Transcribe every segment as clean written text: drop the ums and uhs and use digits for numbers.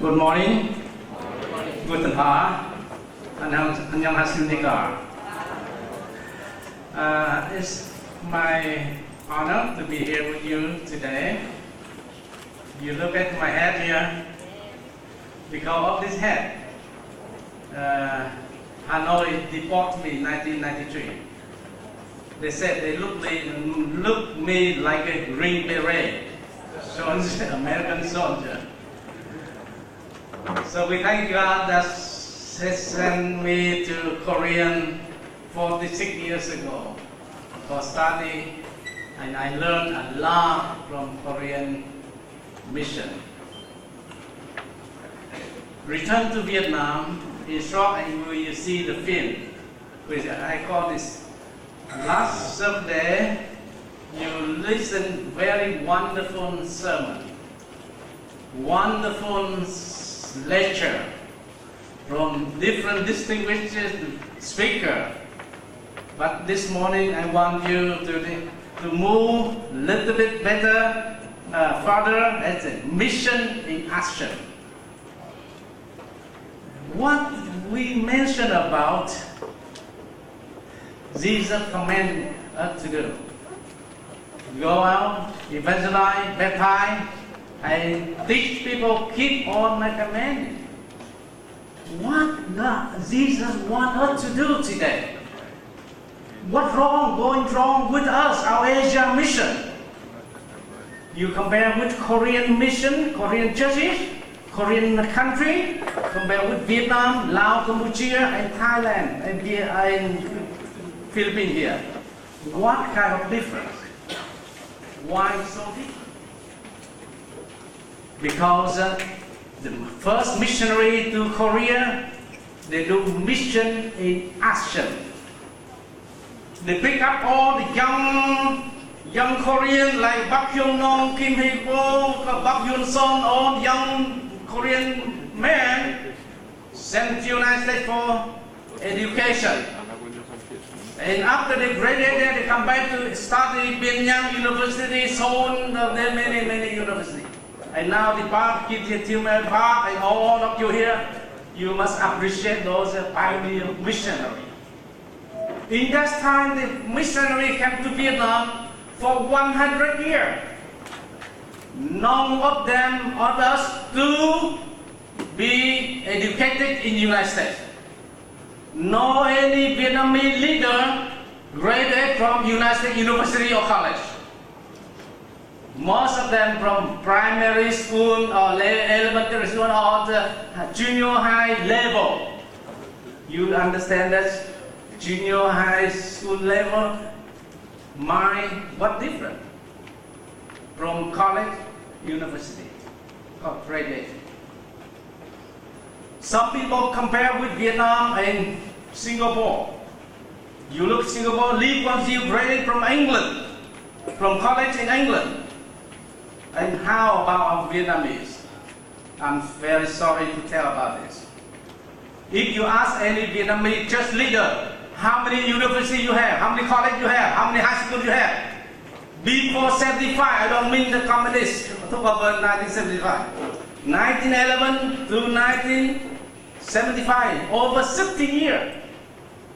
Good morning. Guten Tag. 안녕하십니까. It's my honor to be here with you today. You look at my head here. Because of this head, Hanoi deported me in 1993. They said they look me like a Green Beret, soldier, American soldier. So we thank God that He sent me to Korea 46 years ago for study, and I learned a lot from Korean mission. Return to Vietnam. In short, and you see the film, which I call this. Last Sunday, you listen very wonderful sermon, wonderful lecture from different distinguished speaker. But this morning, I want you to move a little bit better, further as a mission in action. What we mentioned about Jesus commanded us to do. Go out, evangelize, baptize, and teach people, keep all my commandments. What God, Jesus wants us to do today? What's going wrong with us, our Asia mission? You compare with Korean mission, Korean churches, Korean country, compare with Vietnam, Laos, Cambodia, and Thailand, and Philippines here. What kind of difference? Why so different? Because the first missionary to Korea, they do mission in action. They pick up all the young Korean like Bak Hyun-nong, Kim Hee-bo, Bak Yun-son, all young Korean men sent to the United States for education. And after they graduated, they come back to study Binyang University, Seoul, many universities. And now the park, Kim Park, and all of you here, you must appreciate those pioneer missionaries. In that time, the missionary came to Vietnam for 100 years. None of them of us to be educated in the United States. No any Vietnamese leader graduated from United States University or college. Most of them from primary school or elementary school or the junior high level. You understand that junior high school level, what different from college, university, or graduate. Some people compare with Vietnam and Singapore. You look Singapore, Lee Kuan Yew graduated from England, from college in England. And how about our Vietnamese? I'm very sorry to tell about this. If you ask any Vietnamese church leader, how many universities you have, how many colleges you have, how many high schools you have, before 75, I don't mean the communists, talk about 1975. 1911 to 1975, over 60 years,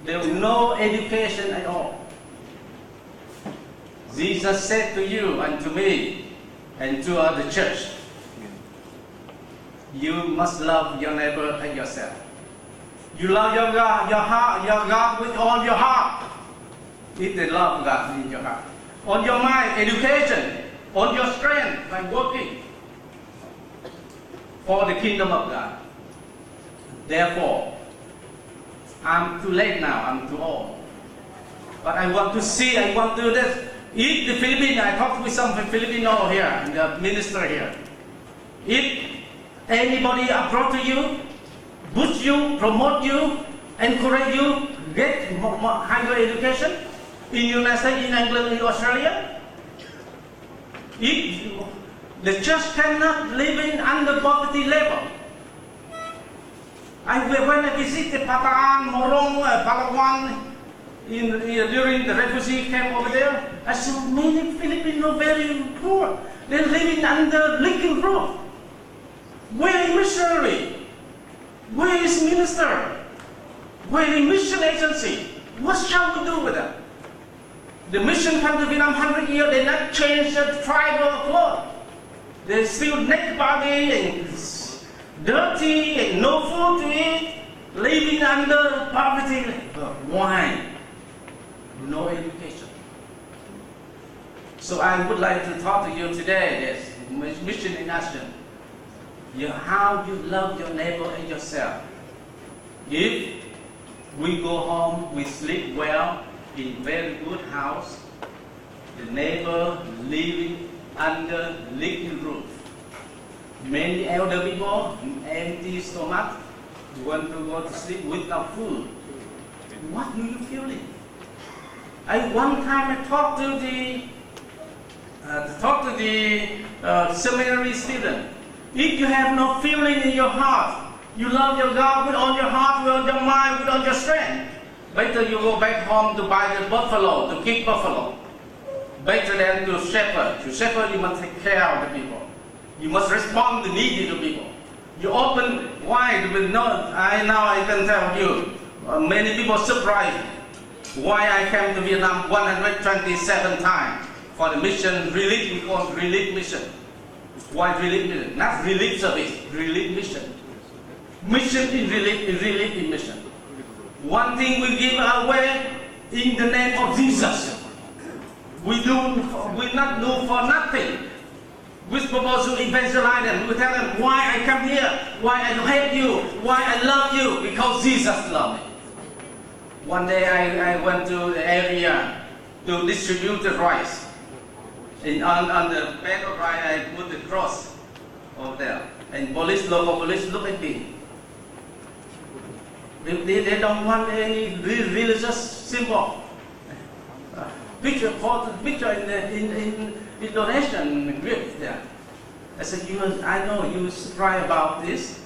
there was no education at all. Jesus said to you and to me and to the church, you must love your neighbor and yourself. You love your God, your God with all your heart. If they love God in your heart. On your mind, education, on your strength by working for the kingdom of God. Therefore, I'm too late now, I'm too old. But I want to see, I want to do this. If the Philippines, I talked with some Filipino here, the minister here. If anybody approach to you, boost you, promote you, encourage you, get higher education in United States, in England, in Australia. If the church cannot live in under poverty level. When I visited Bataan, Morong, Palawan, during the refugee camp over there, I saw many Filipinos very poor. They're living under leaking roof. Where is missionary? Where is minister? Where is mission agency? What shall we do with them? The mission come to Vietnam 100 years, they not change the tribal clothes. They still naked body and dirty and no food to eat, living under poverty. Why? No education. So I would like to talk to you today, this mission in action. How you love your neighbor and yourself. If we go home, we sleep well in very good house, the neighbor living under leaking roof. Many elder people, empty stomach, want to go to sleep without food. What do you feel? One time I talked to the seminary student. If you have no feeling in your heart, you love your God with all your heart, with all your mind, with all your strength, better you go back home to buy the buffalo, to keep buffalo. Better than to shepherd. To shepherd, you must take care of the people. You must respond to needy to people. You open wide with no. Now I can tell you, many people surprised why I came to Vietnam 127 times for the mission, relief, we call relief mission. Why relief mission? Not relief service, relief mission. Mission in relief in mission. One thing we give away in the name of Jesus. We not do for nothing. We supposed to evangelize them. We tell them why I come here, why I help you, why I love you, because Jesus loved me. One day I went to the area to distribute the rice. And on the bed of rice I put the cross over there. And local police look at me. They don't want any religious symbol. Picture in donation grip there. I said, I know you surprised about this.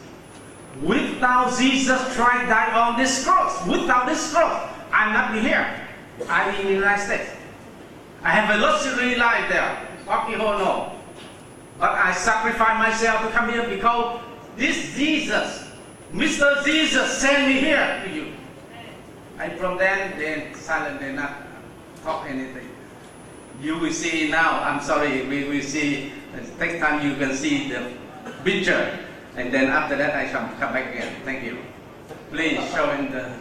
Without Jesus Christ died on this cross, without this cross, I'm not here. I'm in the United States. I have a luxury life there. What people know. But I sacrifice myself to come here because this Jesus, Mr. Jesus, sent me here to you. And from then, they silent, they not talk anything. You will see now, I'm sorry, we will see, next time you can see the picture. And then after that, I shall come back again. Thank you. Please show in the...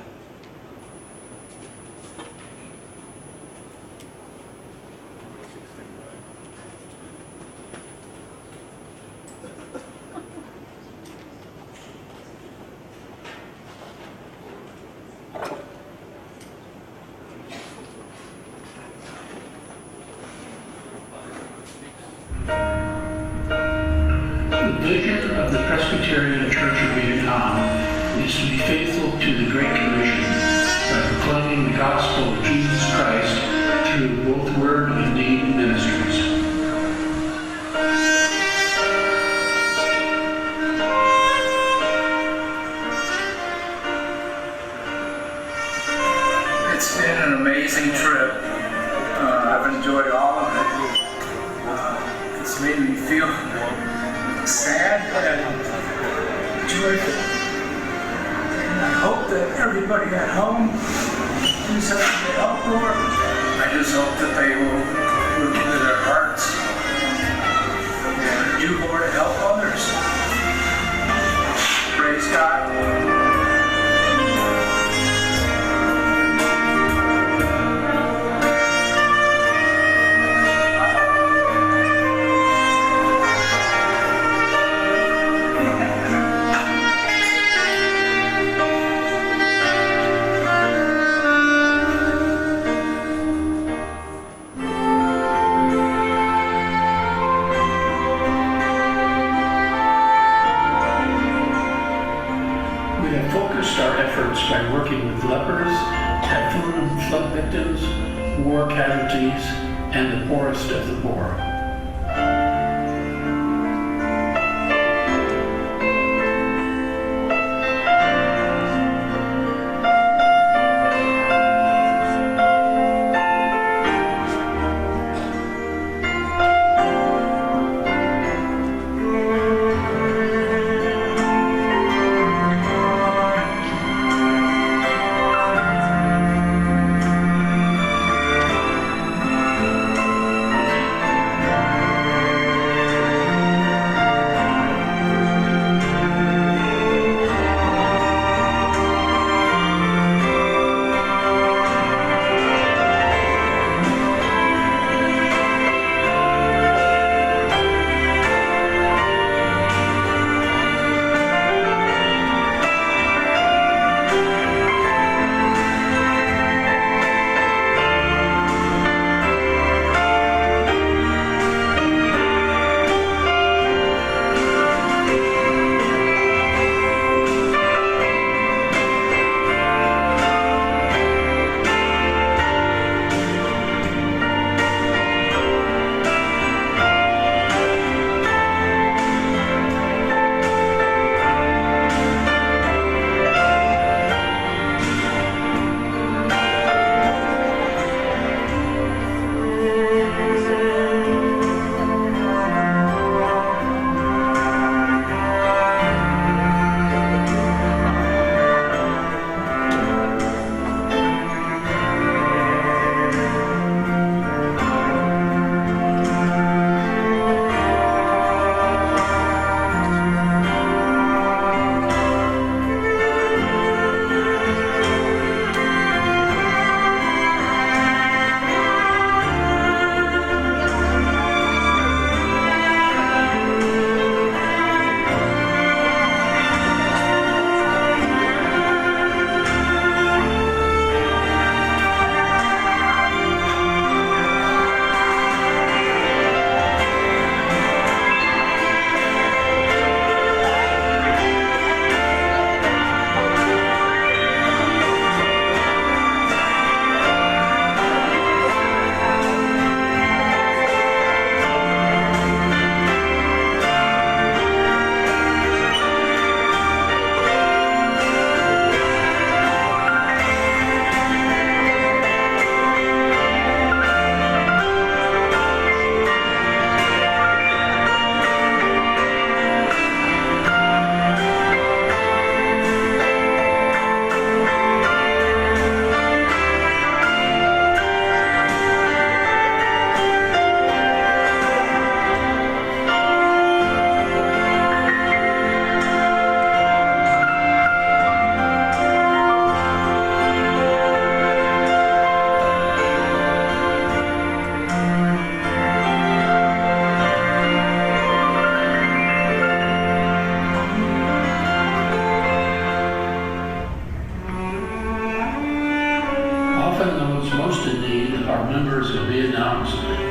most in need are members of Vietnam's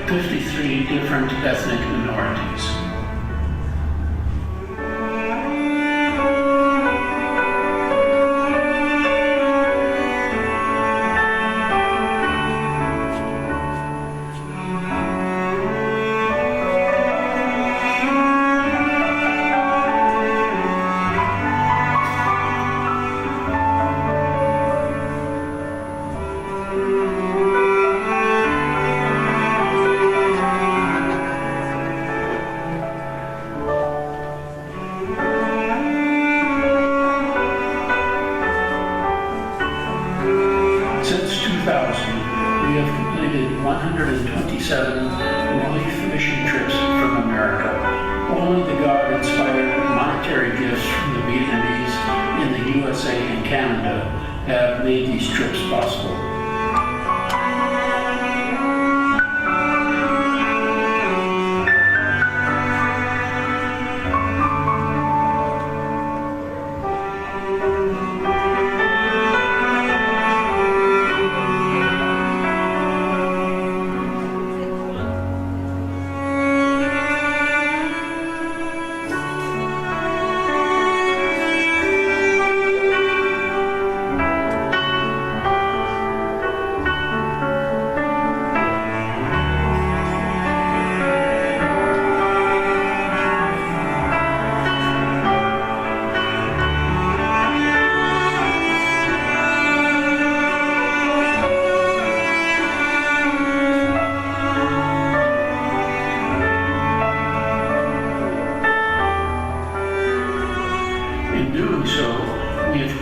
53 different ethnic minorities. Since 2000, we have completed 127 relief mission trips from America. Only the God-inspired monetary gifts from the Vietnamese in the USA and Canada have made these trips possible.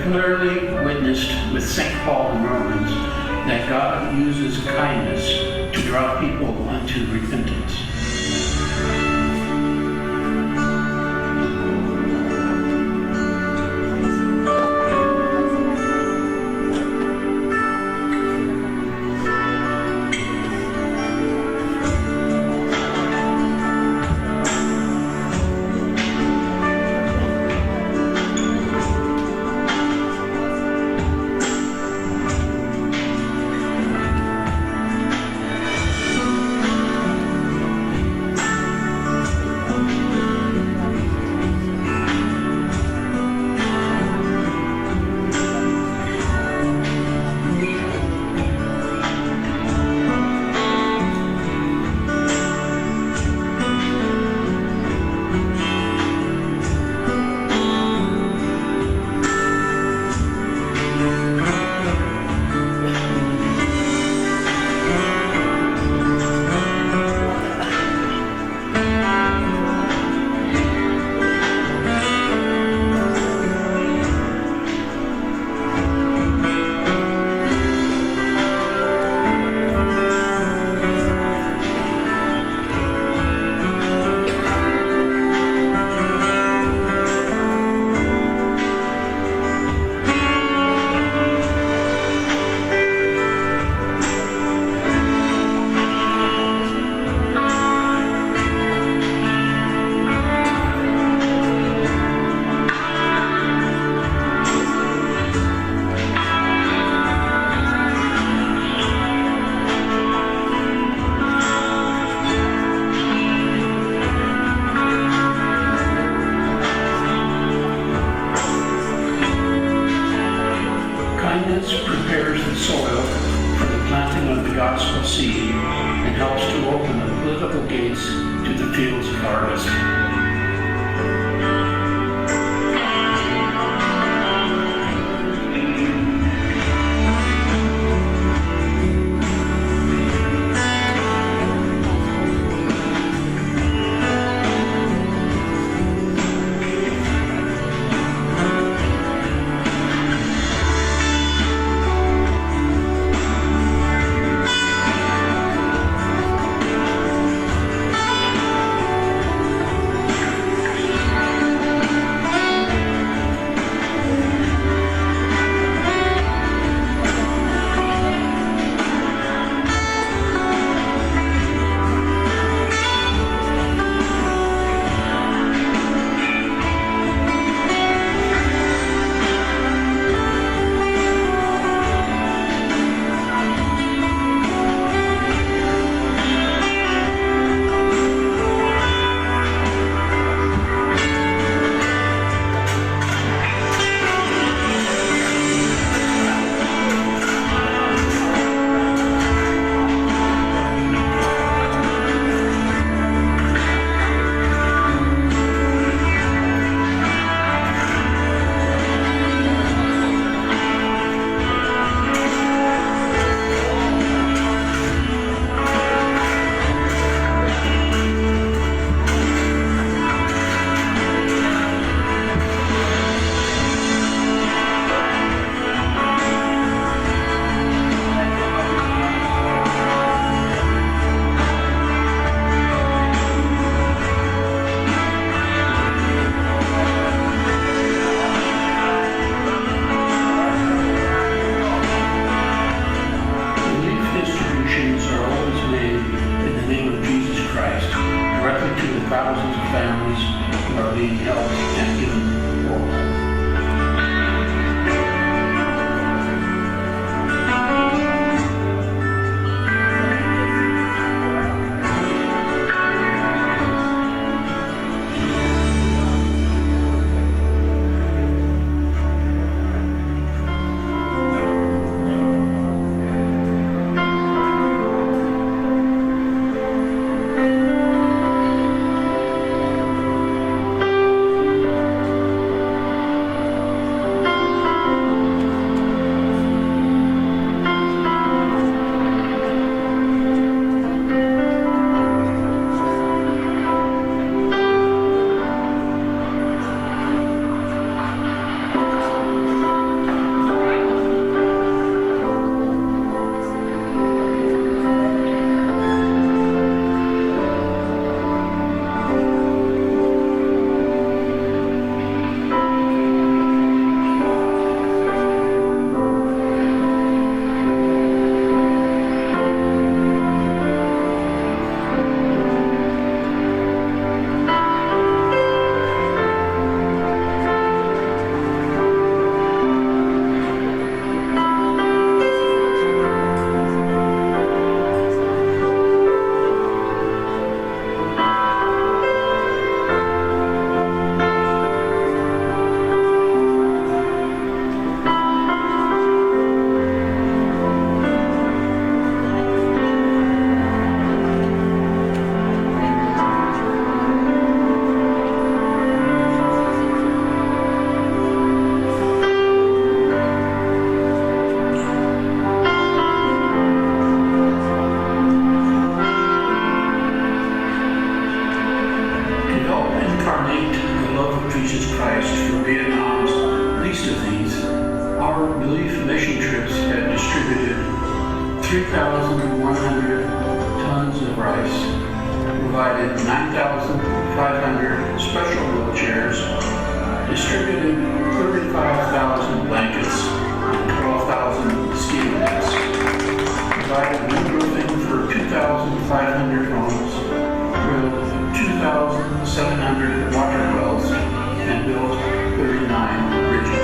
Clearly witnessed with St. Paul and Romans that God uses kindness to draw people unto repentance. Prepares the soil for the planting of the gospel seed and helps to open the political gates to the fields of harvest. relief mission trips have distributed 3,100 tons of rice, provided 9,500 special wheelchairs, distributed 35,000 blankets, and 12,000 mosquito nets, provided windproofing for 2,500 homes, drilled 2,700 water wells, and built 39 bridges.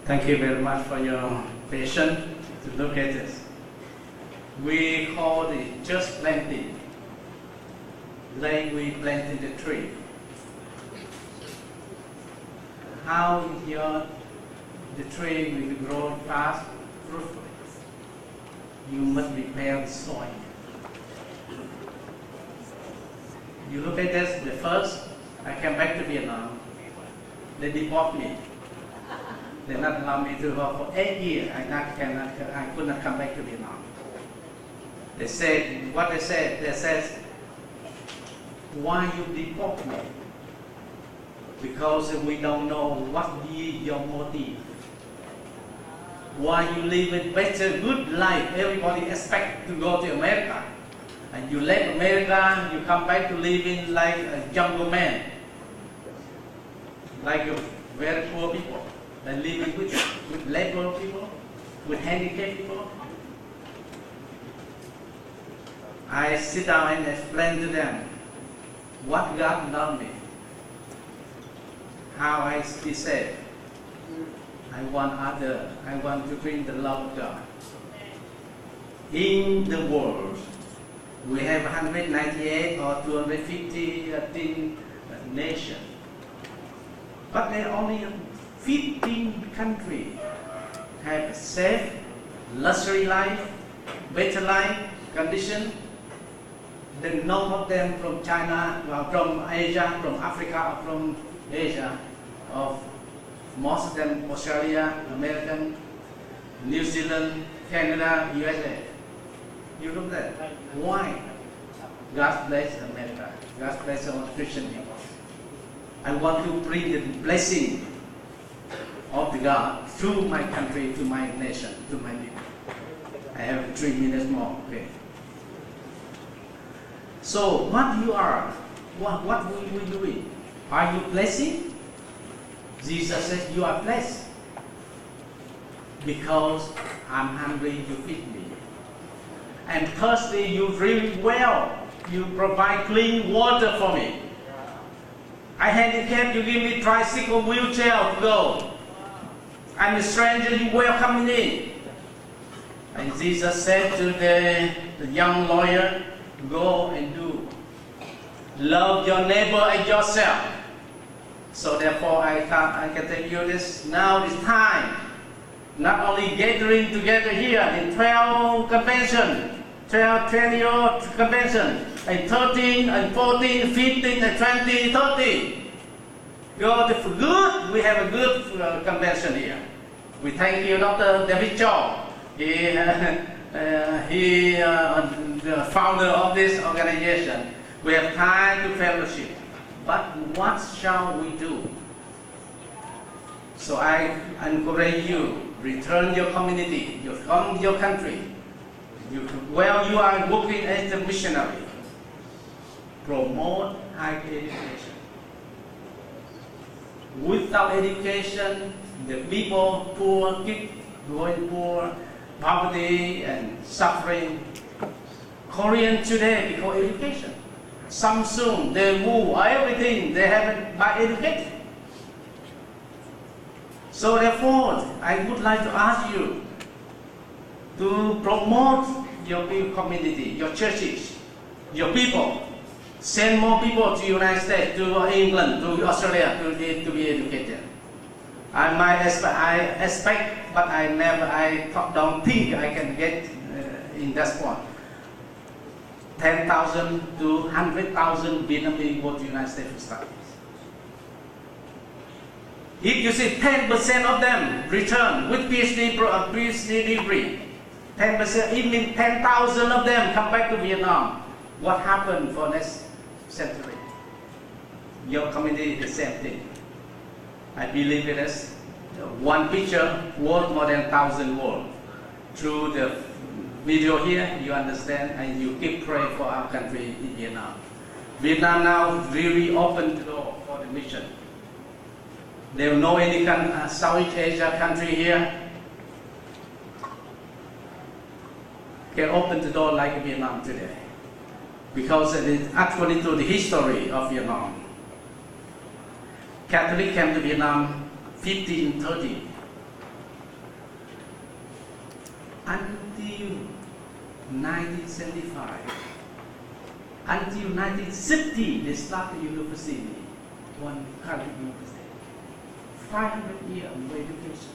Thank you very much for your patience to look at this. We call it just planting, like we planted the tree. How the tree will grow fast, fruitful? You must prepare the soil. You look at this, the first, I came back to Vietnam. They deport me. They not allow me to go for 8 years. I could not come back to Vietnam. They said, what they said, why you deport me? Because we don't know what is your motive. Why you live a better, good life? Everybody expects to go to America. And you left America, you come back to living like a jungle man. Like a very poor people. And living with labor people, with handicapped people. I sit down and explain to them what God done me, how I be saved. I want to bring the love of God. In the world, we have 198 or 250 nations, but there are only 15 countries have a safe, luxury life, better life condition. Then none of them from China, from Asia, from Africa, or from Asia, of most of them Australia, American, New Zealand, Canada, USA. You look at that. Why? God bless America. God bless our Christian people. I want to bring the blessing of of the God to my country, to my nation, to my people. I have 3 minutes more. Okay. So what you are, what will you doing? Are you blessing? Jesus says you are blessed because I'm hungry, you feed me. And thirsty, you drink well. You provide clean water for me. I handicapped, you give me tricycle, wheelchair to go. I'm a stranger, you welcome me in. And Jesus said to the young lawyer, go and do. Love your neighbor as yourself. So therefore I can tell you this, now is time. Not only gathering together here in 12 convention, 12 20-year convention, and 13, and 14, 15, and 20, 30. God is good. We have a good convention here. We thank you, Dr. David Chow. He the founder of this organization. We have time to fellowship. But what shall we do? So I encourage you, return your community, your country. While you are working as a missionary, promote higher education. Without education, the people poor keep going poor, poverty and suffering. Korean today because education. Samsung, they move everything they have it by education. So therefore, I would like to ask you to promote your community, your churches, your people. Send more people to United States, to England, to Australia to be educated. I expect, but don't think I can get in that point. 10,000 to 100,000 Vietnamese go to United States to study. If you see 10% of them return with PhD degree, 10%, it means 10,000 of them come back to Vietnam. What happened for next century? Your community is the same thing. I believe it is one picture worth more than 1,000 words. Through the video here, you understand, and you keep praying for our country in Vietnam. Vietnam now really opened the door for the mission. There are no any Southeast Asia country here can open the door like Vietnam today, because it is actually to the history of Vietnam. Catholic came to Vietnam 1530. Until 1975, until 1960, they started university, one Catholic university. 500 years of education.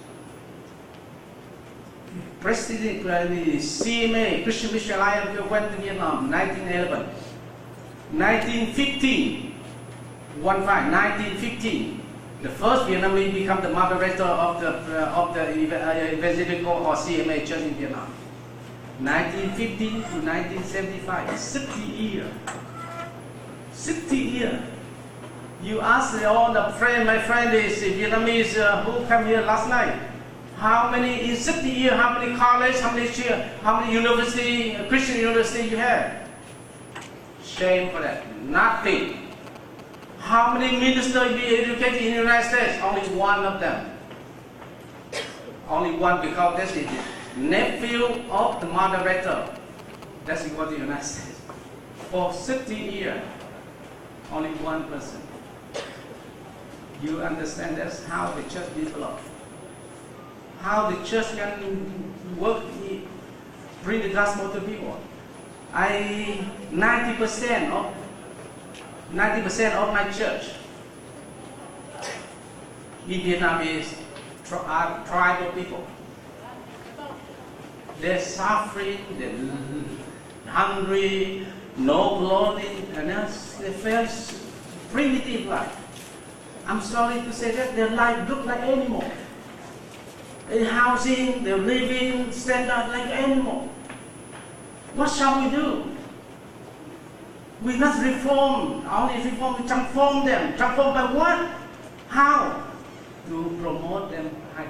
President CMA, Christian Mission Alliance, went to Vietnam 1911. 1915, the first Vietnamese become the moderator of the evangelical or CMA church in Vietnam. 1915 to 1975, 60 years. 60 years. You ask all the my friend is Vietnamese who come here last night. How many in 60 years? How many college? How many university? Christian university you have? Shame for that. Nothing. How many ministers be educated in the United States? Only one of them. Only one, because that's the nephew of the moderator. That's what the United States. For 60 years, only one person. You understand that's how the church developed. How the church can work, bring the gospel to people. 90% of my church in Vietnam is tribal people. They're suffering, they're hungry, no clothing, and they feel primitive life. I'm sorry to say that their life look like animal. In housing, their living standard like animal. What shall we do? We not reform, only reform, transform them. Transform by what? How? To promote them high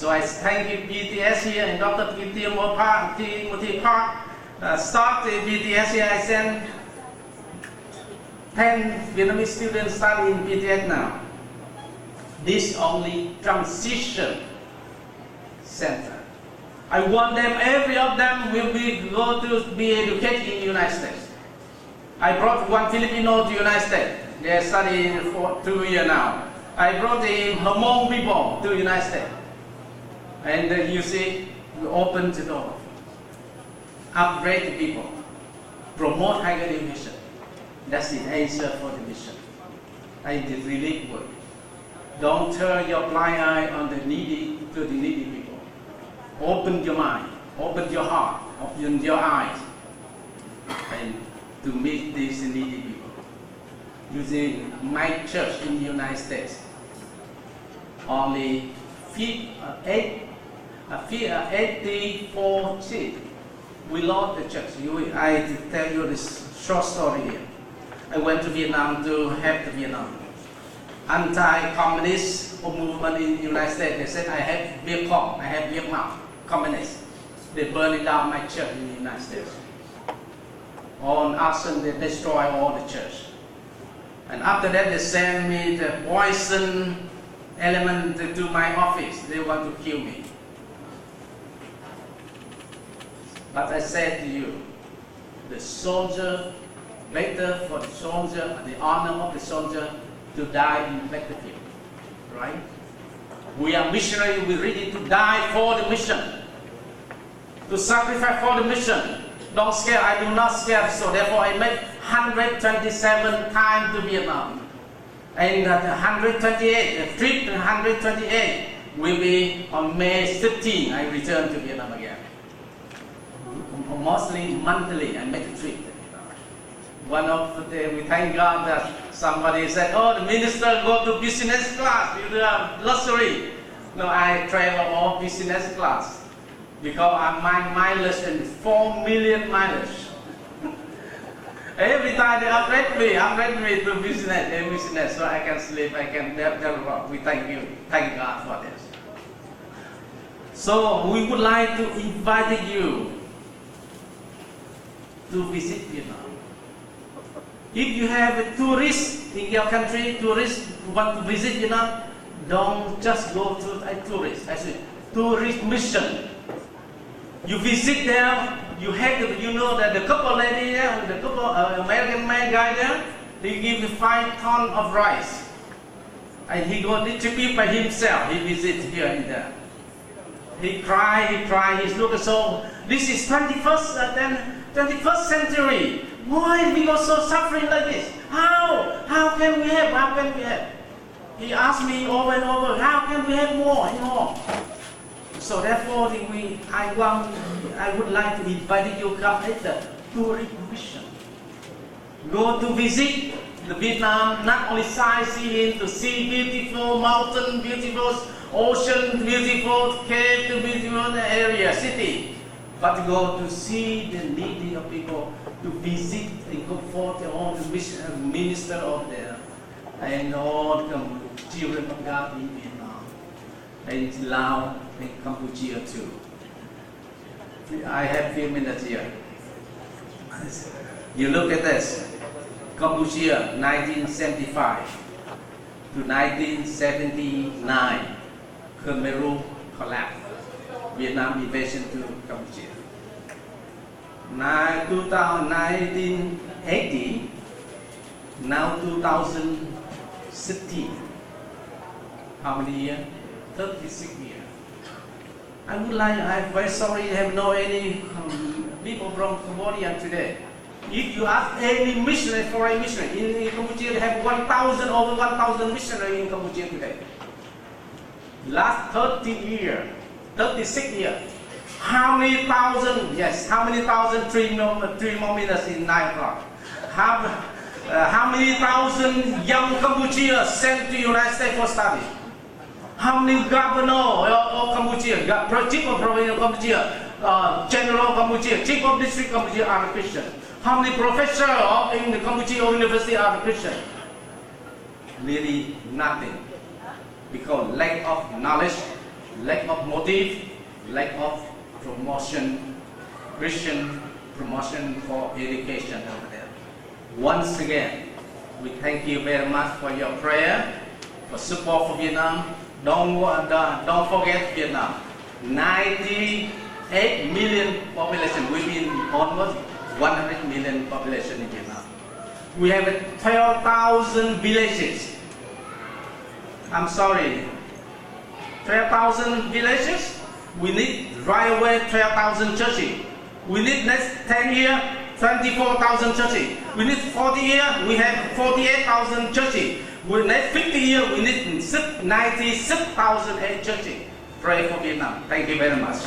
So I thank you BTS here and Dr. Timothy Park start the BTS here. I sent 10 Vietnamese students studying BTS now. This only transition center. I want them, every of them will go to be educated in the United States. I brought one Filipino to the United States. They are studying for 2 years now. I brought the Hmong people to the United States. And you see, we open the door. Upgrade the people. Promote higher education. That's the answer for the mission. And the relief work. Don't turn your blind eye on the needy to the needy people. Open your mind, open your heart, open your eyes, and to meet these needy people. Using my church in the United States, only 84 seats. We lost the church. I tell you this short story here. I went to Vietnam to help the Vietnam. Anti-communist movement in the United States. They said, I have Vietcong, I have Vietnam, communists. They burned down my church in the United States. On arson, they destroy all the church. And after that, they sent me the poison element to my office. They want to kill me. But I said to you, the soldier, better for the soldier, the honor of the soldier, to die in the battlefield, right? We are missionaries, we're ready to die for the mission, to sacrifice for the mission. Don't scare, I do not scare, so therefore I make 127 times to Vietnam. And 128, the trip 128 will be on May 15, I return to Vietnam again. Mostly monthly, I make a trip. One of the day, we thank God that somebody said, oh, the minister go to business class, you have luxury. No, I travel all business class because my mileage is 4 million mileage. Every time they upgrade me to business, so I can sleep, I can develop. We thank God for this. So we would like to invite you to visit Vietnam. If you have a tourist in your country, tourists want to visit Vietnam, don't just go to a tourist. I say tourist mission. You visit there, you know that the couple lady there, the couple American man guy there, they give you 5 tons of rice, and he go distribute by himself. He visits here and there. He cry. He's looking so. This is 21st century. Why we are so suffering like this? How can we help? He asked me over and over, how can we have more and more? So therefore, I would like to invite you to come at the tourist mission. Go to visit the Vietnam, not only sightseeing to see beautiful mountain, beautiful ocean, beautiful cave, beautiful area, city, but to go to see the needy of people, to visit and comfort all the minister of there, and all the children of God in Vietnam, and Laos and Cambodia too. I have a few minutes here. You look at this. Cambodia, 1975 to 1979, Khmer Rouge collapsed. Vietnam invasion to Cambodia. 1980, now 2016. How many years? 36 years. I'm very sorry I have no any people from Cambodia today. If you ask any missionary, foreign missionary, in Cambodia they have over 1,000 missionaries in Cambodia today. Last 30 years, 36 years. How many thousand, three more minutes in 9 o'clock. How many thousand young Cambodians sent to the United States for study? How many governor of Cambodia, chief of province of Cambodia, general of Cambodia, chief of district of Cambodia are Christian? How many professors in the Cambodia University are Christian? Really nothing. Because lack of knowledge, lack of motive, lack of promotion, Christian promotion for education over there. Once again, we thank you very much for your prayer, for support for Vietnam. Don't forget Vietnam. 98 million population. We've been almost 100 million population in Vietnam. We have 12,000 villages. I'm sorry, 12,000 villages? We need right away 12,000 churches. We need next 10 years, 24,000 churches. We need 40 years, we have 48,000 churches. We next 50 years, we need 96,000 churches. Pray for Vietnam. Thank you very much.